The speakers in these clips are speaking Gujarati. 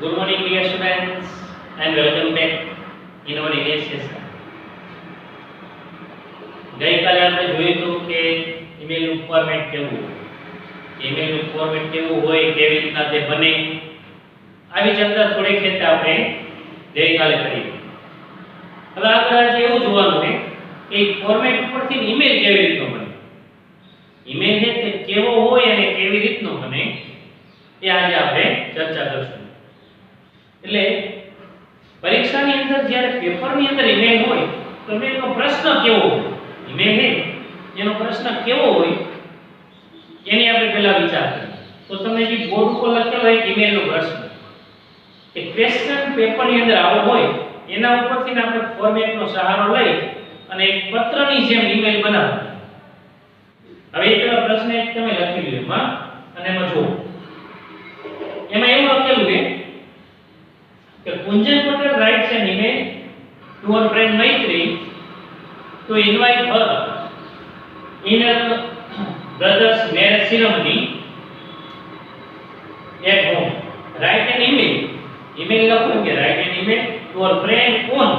Good morning, dear students, and welcome back in our English session. ગઈકાલે આપણે જોયું હતું કે ઈમેલનું ફોર્મેટ કેવું હોય, ઈમેલનું ફોર્મેટ કેવું હોય, કેવી રીતના તે બને, આવી ચર્ચા થોડી ખેત આપણે ગઈકાલે કરી. હવે આગળ આજે એવું જોવાનું છે કે ફોર્મેટ ઉપરથી ઈમેલ કેવી રીતનો બને, ઈમેલ છે તે કેવો હોય અને કેવી રીતનો બને એ આજે આપણે ચર્ચા કરશું. એટલે પરીક્ષાની અંદર જ્યારે પેપરની અંદર ઈમેલ હોય તો ઈમેલનો પ્રશ્ન કેવો હોય, ઈમેલ છે એનો પ્રશ્ન કેવો હોય એની આપણે પહેલા વિચાર કરીએ. તો તમે જે બોર્ડ ઉપર લખેલો હોય ઈમેલનો પ્રશ્ન એ ક્વેશ્ચન પેપરની અંદર આવો હોય એના ઉપરથી આપણે ફોર્મેટનો સહારો લઈ અને એક પત્રની જેમ ઈમેલ બનાવો. હવે એક પ્રશ્ન એક તમે લખી લો એમાં અને એમાં જુઓ, એમાં એવું લખેલું છે કે Kunjan Patel writes an email to her friend Maitri to invite her in her brother's marriage ceremony at home. Write an email. Email લખો કે write an email to her friend on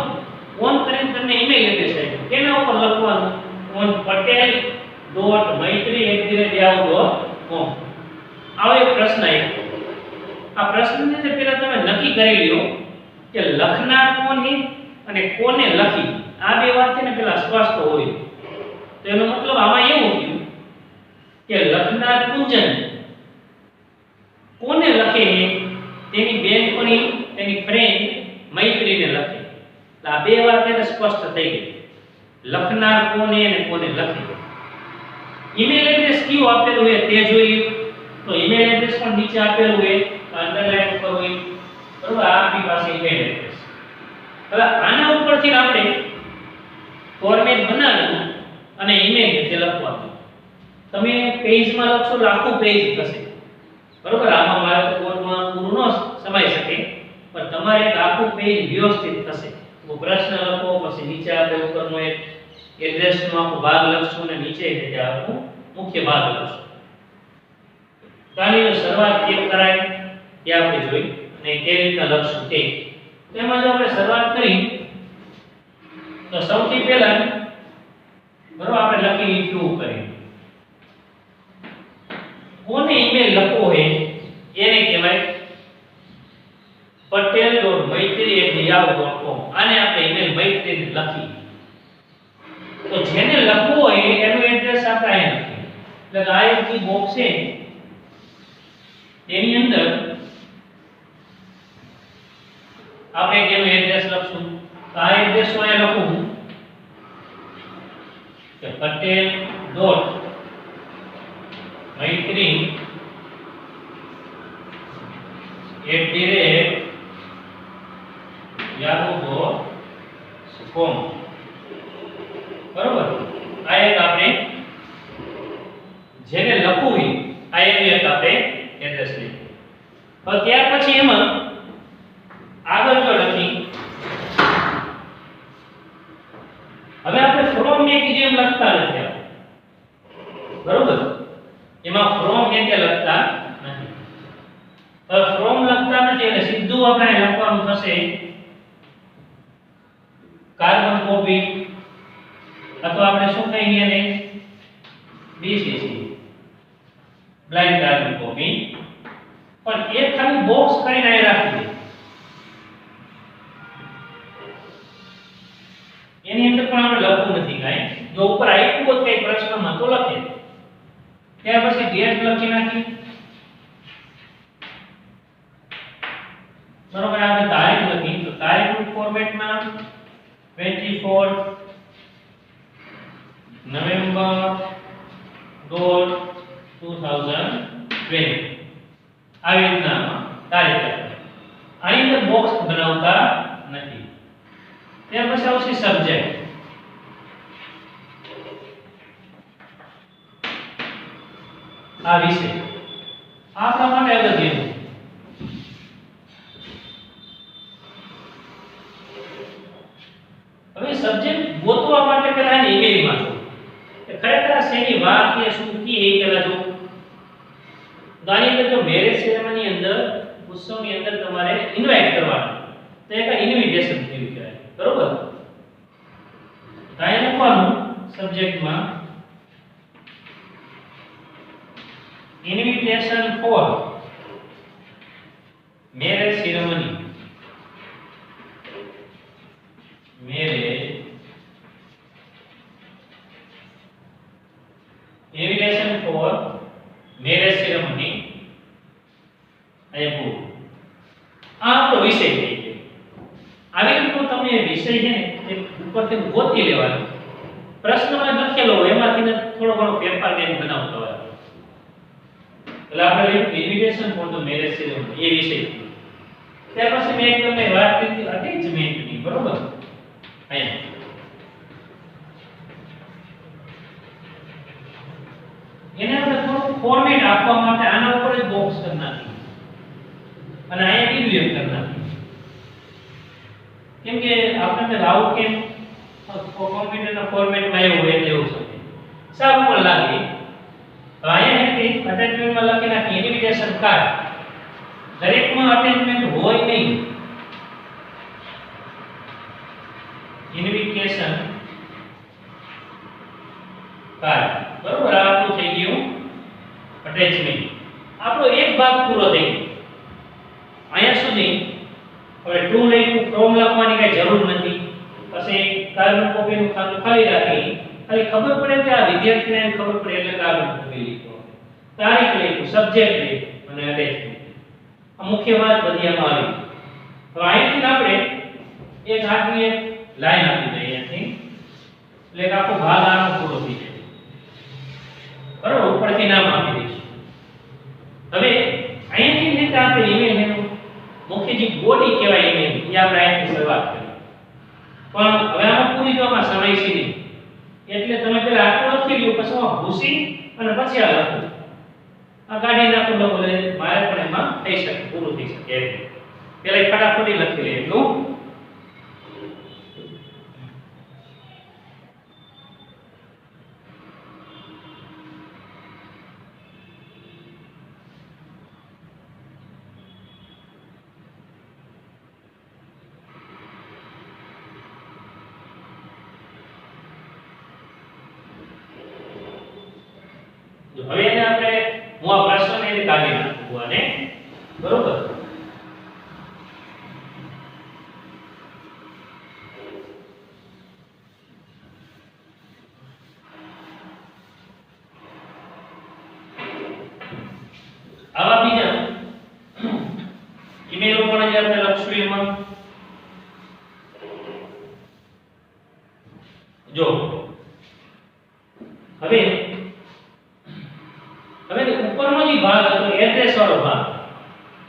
કરીને તમને email એડ્રેસ આપ્યું. કેના ઉપર લખવાનું? on patel.maitri@yahoo.com. આવો એક પ્રશ્ન આવ્યો. આ પ્રશ્નને તે પહેલા તમે નક્કી કરી લ્યો કે લખનાર કોણ છે અને કોને લખી. આ બે વાત છે ને પહેલા સ્પષ્ટ હોય. તો એનો મતલબ આમાં એવું થયું કે લખનાર કુંજન કોને લખે છે, તેની બેનપણી તેની ફ્રેન્ડ મૈત્રીને લખે. આ બે વાત એને સ્પષ્ટ થઈ ગઈ, લખનાર કોને અને કોને લખે. ઈમેલ એડ્રેસ કયું આપેલું છે તે જોઈએ. તો ઈમેલ એડ્રેસ પણ નીચે આપેલું છે, અંડરલાઈન ઉપર હોય, બરોબર. આપણી પાસે ઈમેલ એડ્રેસ. હવે આના ઉપરથી આપણે ફોર્મેટ બનાવી અને ઈમેલ તે લખવાનું. તમે પેજમાં લખશો તો આખું પેજ થશે, બરોબર. આમાં મારે તો બોર્ડમાં પૂરું ન સમાઈ શકે, પણ તમારે એક આખું પેજ વ્યવસ્થિત થશે. તો પ્રશ્ન લખો, પછી નીચે આપણે ઉપરનો એક એડ્રેસનો આખો ભાગ લખશો અને નીચે એટલે આખું મુખ્ય ભાગ લખશો. તાલીની શરૂઆત કેમ કરાય એ આપણે જોઈ અને કેવી રીતના લખશું તે. તેમાં જો આપણે શરૂઆત કરી તો સૌથી પહેલા બરોબર આપણે લખી શું કરી કોને ઈમેલ લખવો છે એને કહેવાય patel.maitri@yahoo.com. આને આપણે ઈમેલ મૈત્રીને લખી. તો જેને લખવો હોય એનું એડ્રેસ આપણે અહીંયા લખીએ. એટલે આ એક જે બોક્સ છે એની અંદર આપણે એનું એડ્રેસ લખશું. તો આ એડ્રેસ હું અહીંયા લખું કે patel.maitri@yahoo.com. બરોબર. આ એક આપણે જેને લખવું હોય આ એનું એક આપણે એડ્રેસ લઈએ. હવે ત્યાર પછી એમાં આગળ જો લખી, હવે આપણે ફ્રોમ ને જેમ લખતા નથી, બરોબર. એમાં ફ્રોમ કે લખતા નથી. હવે ફ્રોમ લખતા નથી એટલે સીધું આપણે લખવાનું થશે કાર્બન કોપી, અથવા આપણે શું કહીએ એને BCC બ્લાઇન્ડ કાર્બન કોપી. પણ એ ખાલી બોક્સ કરીને અહીં રાખી દે. એની અંદર પણ આપણે લખવું નથી કાંઈ. જો ઉપર આપ્યું હોત કઈ પ્રશ્નમાં તો લખે. ત્યાર પછી ડેટ લખી નાખી, બરોબર. આપણે તારીખ લખી તો તારીખનું ફોર્મેટમાં 24 નવેમ્બર 2020 આવી રીતના તારીખ લખી. આની અંદર બોક્સ બનાવતા નથી. ત્યાર પછી આવશે સબ્જેક્ટ. આ વિષય આપણા માટે અગત્યનું. હવે સબ્જેક્ટ ગોતવા માટે પહેલા એને ઈમેલમાં જો કે ખરેખર શેની વાત છે શું કી એ પહેલા જો. તો આની અંદર જો મેરેજ સેરેમની અંદર ઉત્સવની અંદર તમારે ઇન્વાઇટ કરવાના, તો એક ઇન્વિટેશન થયું કહેવાય, બરોબર? તો અહીંયા લખવાનું સબ્જેક્ટમાં invitation for marriage ceremony, invitation for marriage ceremony આયા પૂરું. આ આપણો વિષય થઈ ગયો. આવી રીતનો તમે વિષય છે ને એ ઉપરથી ગોતી લેવાનો, પ્રશ્નમાં લખેલો હોય એમાંથી થોડો ઘણો ફેરફાર કરીને બનાવતો હોય. એટલે આપણે invitation for the marriage ceremony એ વિષય. ત્યાર પછી મેં તમને વાત કરી અટેચમેન્ટની, બરોબર? અહીંયા એને આપણે થોડું ફોર્મેટ આપવા માટે આના ઉપર જ બોક્સ કરી નાખી અને અહીંયા કીધું એમ કરી નાખી, કેમ કે આપણને રાઉટ કેમ કોમ્પ્યુટરના ફોર્મેટમાં એવું હોય એટલે એવું છે સારું પણ લાગે. અહીંયા અટેચમેન્ટમાં લખી નાખી ઇન્વિટેશન કાર્ડ. દરેકમાં અટેચમેન્ટ હોય નહીં. ઇન્વિટેશન કાર્ડ, બરોબર? આ આપણું થઈ ગયું અટેચમેન્ટ. આપણો એક ભાગ પૂરો થઈ ગયો. અહીંયા સુધી હવે ટુ લખ્યું, ફ્રોમ લખવાની કઈ જરૂર નથી. પછી કાર્બન કોપીનું ખાતું ખાલી રાખી, ખાલી ખબર પડે કે આ વિદ્યાર્થીને ખબર પડે એટલે કાર્બન કોપી લીધો. તારીખ લખ્યું, સબ્જેક્ટ લખ્યું અને અટેચમેન્ટ. આ મુખ્ય વાત બધી આમાં આવી. હવે અહીંથી આપણે એક આખી એક લાઈન આપી દઈએ અહીંયાથી, એટલે કે આખો ભાગ આનો પૂરો થઈ જાય, બરોબર? ઉપરથી નામ આપી દઈશું. હવે અહીંયાથી રીતે આપણે ઈમેલ એનું મુખ્ય જે બોડી કહેવાય ઈમેલ એ આપણે અહીંથી શરૂઆત કરી. પણ હવે આમાં પૂરી જોવામાં સમય છે નહીં, એટલે તમે પહેલા આટલું લખી લ્યો, પછી આમાં ભૂસી અને પછી આ લખો. આ કાઢી નાખો તો બોલે મારે પણ એમાં થઈ શકે, પૂરું થઈ શકે. પહેલા ફટાફટ લખી લે એટલું. હવે એને આપણે હું આ પ્રશ્નને એને કાઢી નાખું અને બરોબર. આવા બીજા ઈમેલો પણ જે આપણે લખશું એમાં જો હવે ઉપરનો જે ભાગ હતો એડ્રેસ વાળો ભાગ,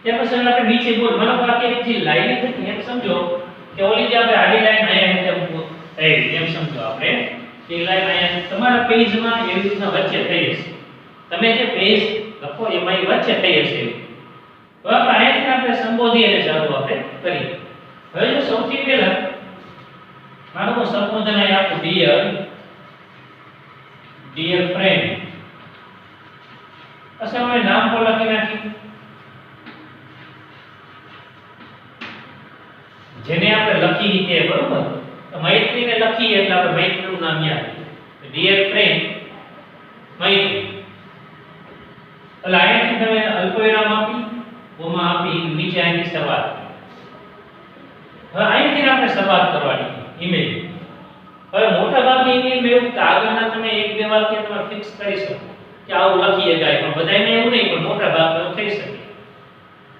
ત્યાં પછી આપણે નીચે બોલ મને બાકી એક જે લાઈન હતી એમ સમજો કે ઓલી જે આપણે આડી લાઈન અહીંયા એમ સમજો આપણે કે લાઈન અહીંયા તમારા પેજમાં એવી રીતના વચ્ચે થઈ જશે. તમે જે પેજ લખો એમાં વચ્ચે થઈ જશે. તો આપણે અહીંયાથી આપણે સંબોધી અને ચાલુ આપણે કરીએ. હવે જો સૌથી પહેલા મારું સંબોધન અહીં આપું ડિયર ફ્રેન્ડ. પછી અમે નામ પણ લખી નાખી, જેને આપણે લખી રીતે, બરોબર? તો મૈત્રીને લખી એટલે આપણે મૈત્રીનું નામ યાદ, ડિયર ફ્રેન્ડ મૈત્રી. એટલે અહીંયાથી તમે અલ્પવિરામ આપી, ઓમાં આપી, નીચે અહીંથી શરૂઆત. હવે અહીંથી આપણે શરૂઆત કરવાની ઈમેલ. હવે મોટા ભાગની ઈમેલ મેં આગળના તમે એક બે વાક્ય તમે ફિક્સ કરી શકો કે આવું લખીએ જાય, પણ બધાયને એવું નહીં, પણ મોટા ભાગમાં થઈ શકે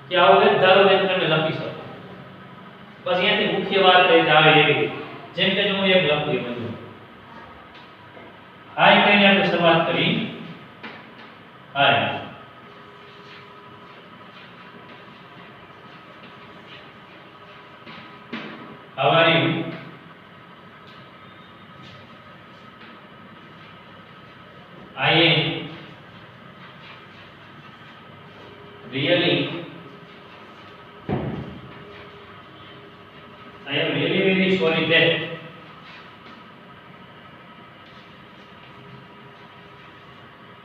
કે આવું એક ધારો એક તમે લખી શકો. બસ અહીંયાથી મુખ્ય વાત રહી આવે એવી, જેમ કે જો હું એક લખું એ બધું હાય કહીને આપણે શરૂઆત કરી. હાય, how are you? I am really very sorry that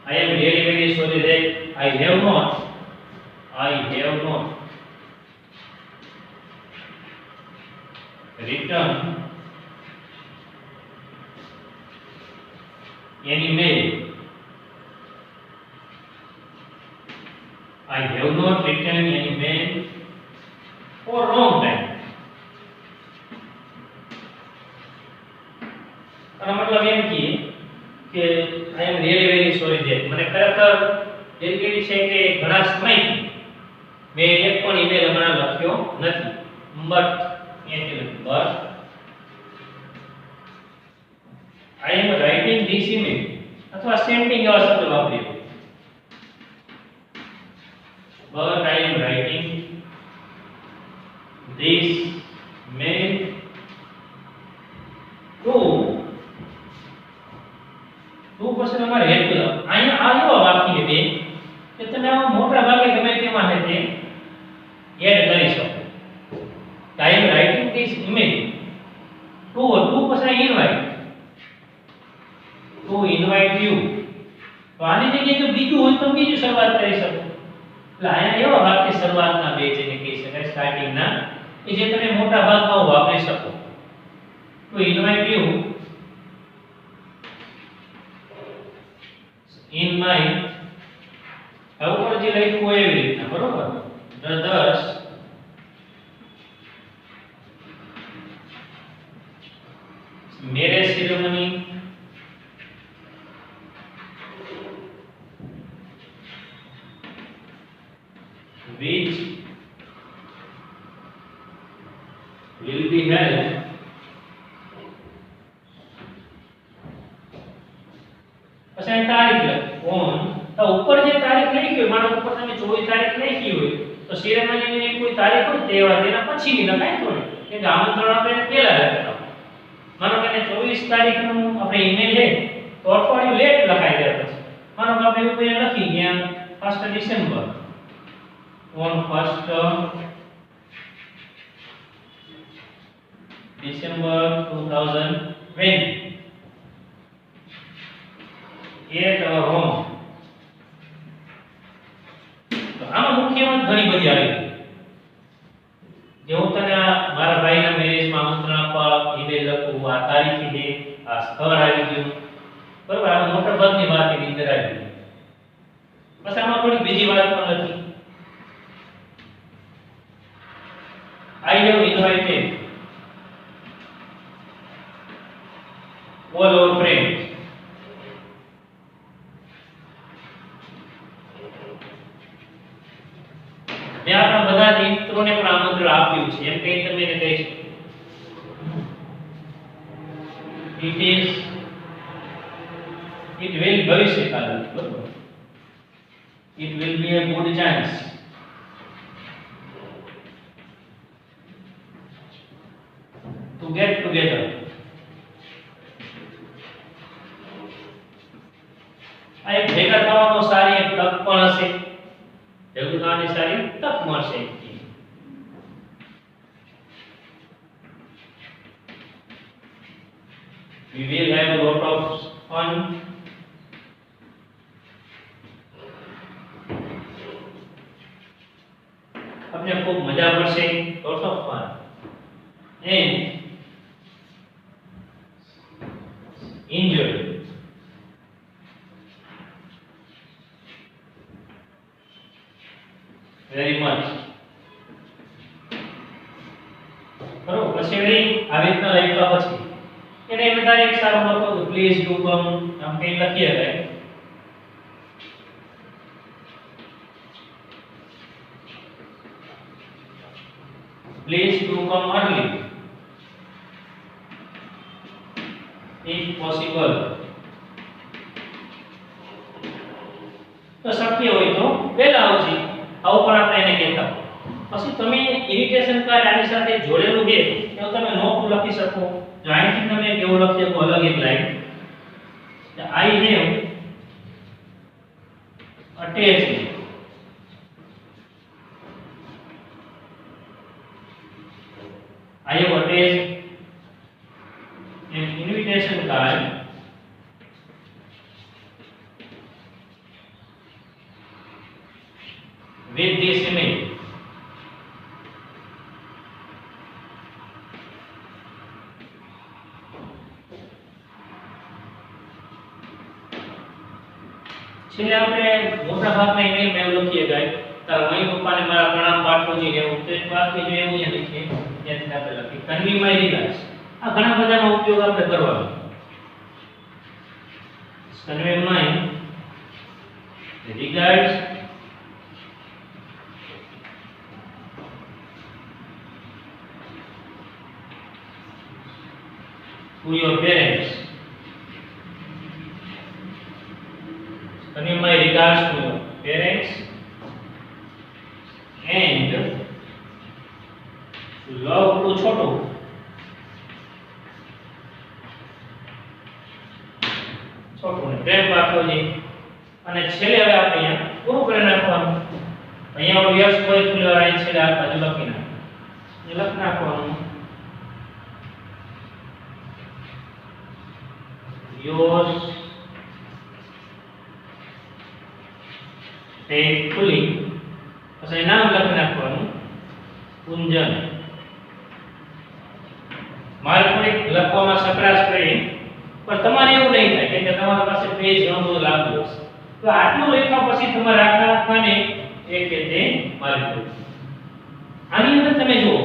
I am really very sorry that I have not written any mail. I have not written any mail for long time. આનો મતલબ એમ કે I am really very sorry that મને ખરેખર દિલગીરી છે કે ઘણા સમયથી મેં એક પણ ઈમેલ હમણાં લખ્યો નથી. But I am writing this email અથવા sending એવા શબ્દ વાપરીએ. But I am writing this mail to પછી અમારે હેતુ અહીંયા આ એવા વાક્ય છે કે તમે આ મોટા ભાગે ગમે તેમાં છે તે એડ કરી શકો. I am writing this email to પછી invite you. તો આની જગ્યાએ જો બીજું હોય તો બીજું શરૂઆત કરી શકો. એટલે અહીંયા એવા વાક્ય શરૂઆતના બે જેને કહી શકાય સ્ટાર્ટિંગના કે જે તમે મોટા ભાગમાં વાપરી શકો. તો invite you in my હવે ઉપર જે લખ્યું હોય એવી રીતના બરોબર. brothers marriage ceremony which will be held પછી તારીખ ઓન તો ઉપર જે તારીખ લખી હોય માનો ઉપર તમે 24 તારીખ લખી હોય તો સેરેમનીની કોઈ તારીખ હોય તહેવાર તેના પછીની લખાય તો ને કે આમંત્રણ આપણે પહેલા લખતા. માનો કે 24 તારીખનું આપણે ઈમેલ લે તો અઠવાડિયું લેટ લખાઈ જાય. પછી માનો કે આપણે ઉપર લખી ગયા 1 December on 1st December 2020 at our home. તો આમાં મુખ્ય વાત ઘણી બધી આવી. જે હું તને મારા ભાઈના મેરેજમાં આમંત્રણ આપવા ઈમેલ લખું, આ તારીખ છે, આ સ્થળ આવી ગયું બરાબર. આ મોટા ભાગની વાત એની અંદર આવી ગઈ. બસ આમાં થોડી બીજી વાત પણ હતી. I have invited all our friends. મેં આપણા બધા મિત્રોને પણ આમંત્રણ આપ્યું છે એમ કઈ તમે એને કહી શકો. It will ભવિષ્યકાળ બરોબર. It will be a good chance to get together. આ એક ભેગા થવાનો સારી એક તક પણ હશે. ભેગું થવાની સારી તક મળશે. We will have a lot of fun. अपने खूब मजा પડશે. Lots of fun. And enjoy. Very much. બરોબર. પછી આવી રીતના લખ્યા પછી એને વધારે એક સારું લખો તો પ્લીઝ ડુ કમ આમ કઈ લખીએ જાય. Please do come early if possible. તો શક્ય હોય તો પહેલા આવજો. આવું પણ આપણે એને કહેતા. પછી તમે ઇરિટેશન કાર્ડ આની સાથે જોડેલું છે તો તમે નોટ લખી શકો. જો અહીંથી તમે કેવું લખી શકો અલગ એક line I have attached I have attached an invitation card with this image. છેલ્લે આપણે મોટા ભાગના ઈમેલમાં એવું લખીએ કે તારા મમ્મી પપ્પાને મારા પ્રણામ પાઠવું જોઈએ એવું તો એક વાક્ય જો એવું અહીંયા લખીએ ત્યાંથી આપણે લખીએ કન્વી માય રિગાર્ડ્સ આ ઘણા બધાનો ઉપયોગ આપણે કરવાનો convey my regards to your parents. Convey my regards to your parents and love to छोटो. છોટુને પ્રેમ પાઠવો છે અને છેલ્લે હવે આપણે અહીંયા પૂરું કરી નાખવાનું અહીંયા ઓલું યસ કોઈ ફૂલવાળા છેલ્લે આ બાજુ લખી નાખવાનું લખી નાખવાનું yours faithfully પછી નામ લખી નાખવાનું કુંજન મારે થોડીક લખવામાં સકરાશ કરી પણ તમારે એવું નહીં થાય કે તમારા પાસે પેજ ઘણું બધું લાગતું હશે તો આટલું લખ્યા પછી તમારે આખા આખાને એક કે તે મારી દો આની અંદર તમે જુઓ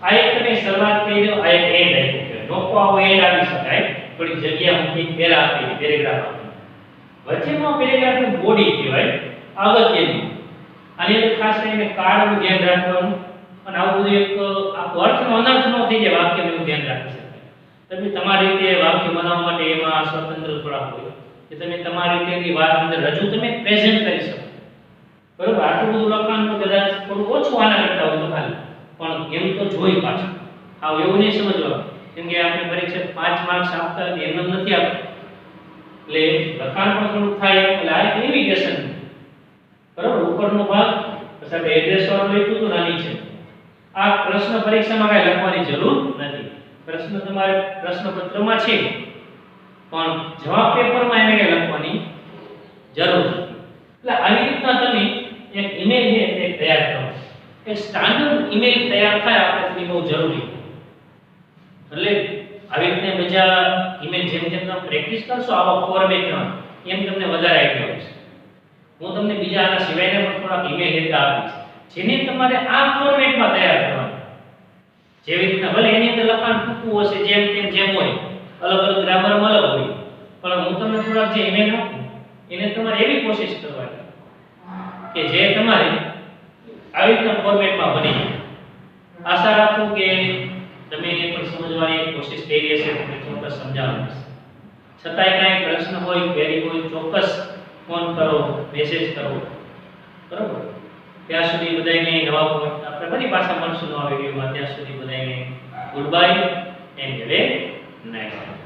આ એક તમે શરૂઆત કરી દો આ એક એન્ડ આપ્યો છે નોકો આવો એન્ડ આવી શકાય થોડી જગ્યા મૂકી પેરા આપી પેરેગ્રાફ આપી વચ્ચેનો પેરેગ્રાફનું બોડી કહેવાય અગત્યનું આની અંદર ખાસ કરીને કાળનું ધ્યાન રાખવાનું અને આવું બધું એક આખો અર્થનો અનર્થ ન થઈ જાય વાક્યનું ધ્યાન રાખી શકાય તમે તમારી રીતે વાક્ય બનાવવા માટે એમાં સ્વતંત્ર થોડા હોય કે તમે તમારી રીતેની વાત અંદર રજૂ તમે પ્રેઝન્ટ કરી શકો બરોબર આટલું બધું લખાણ તો કદાચ થોડું ઓછું આના કરતા હોય તો ખાલી પણ એમ તો જોઈ પાછું આવ એવું નહીં સમજવાનું કેમ કે આપણે પરીક્ષા 5 માર્ક્સ આપતા એમ નથી આપતા એટલે લખાણ પણ થોડું થાય એટલે આ એક ઇન્વિટેશન બરોબર ઉપરનો ભાગ પછી આપણે એડ્રેસ વાળું લખ્યું તો નાની છે આ પ્રશ્ન પરીક્ષામાં કાંઈ લખવાની જરૂર નથી પ્રશ્ન તમારે પ્રશ્નપત્રમાં છે પણ જવાબ પેપરમાં એને કાંઈ લખવાની જરૂર નથી એટલે આવી રીતના તમે એક ઈમેલ છે તે તૈયાર કરો એક સ્ટાન્ડર્ડ ઈમેલ તૈયાર થાય આપણે બહુ જરૂરી એટલે આવી રીતે બીજા ઈમેલ જેમ જેમ તમે પ્રેક્ટિસ કરશો આવા ફોર્મેટમાં એમ તમને વધારે આઈડિયા આવશે હું તમને બીજા આના સિવાયના પણ થોડાક ઈમેલ લેતા આપીશ જેને તમારે આ ફોર્મેટમાં તૈયાર કરવાનું જેવી રીતના ભલે એની અંદર લખાણ ટૂંકું હશે જેમ તેમ જેમ હોય અલગ અલગ ગ્રામરમાં અલગ હોય પણ હું તમને થોડાક જે ઈમેલ આપું એને તમારે એવી કોશિશ કરવાની કે જે તમારે આવી રીતના ફોર્મેટમાં બની જાય આશા રાખું કે તમે એ પણ સમજવાની કોશિશ કરી હશે તમને ચોક્કસ સમજાવવાનું છે છતાંય કાંઈ પ્રશ્ન હોય ક્વેરી હોય ચોક્કસ ફોન કરો મેસેજ કરો બરોબર ત્યાં સુધી બધાને નવા આપણે ફરી પાછા મળશું નવા વિડીયોમાં ત્યાં સુધી બધાને good bye and have a nice